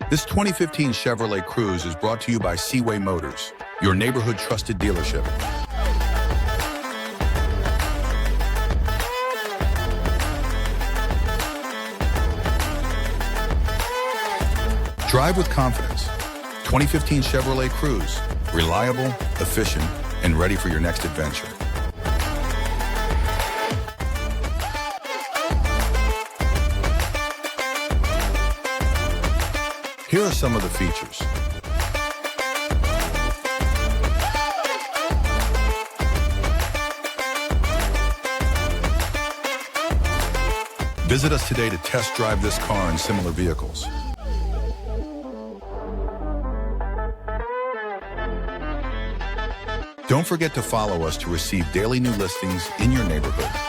This 2015 Chevrolet Cruze is brought to you by Seaway Motors, your neighborhood trusted dealership. Drive with confidence. 2015 Chevrolet Cruze, reliable, efficient, and ready for your next adventure. Here are some of the features. Visit us today to test drive this car and similar vehicles. Don't forget to follow us to receive daily new listings in your neighborhood.